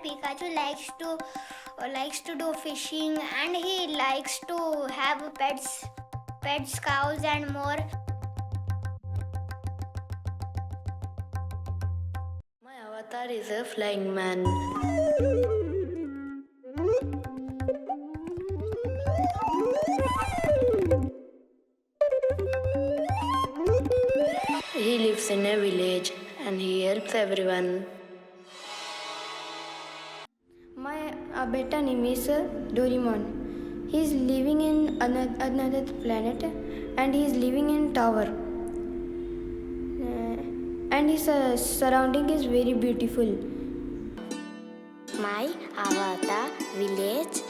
Pikachu likes to do fishing, and he likes to have pets, cows, and more. My avatar is a flying man. He lives in a village and he helps everyone. My beta name is Doraemon. He is living in another planet and he is living in tower. And his surrounding is very beautiful. My avatar village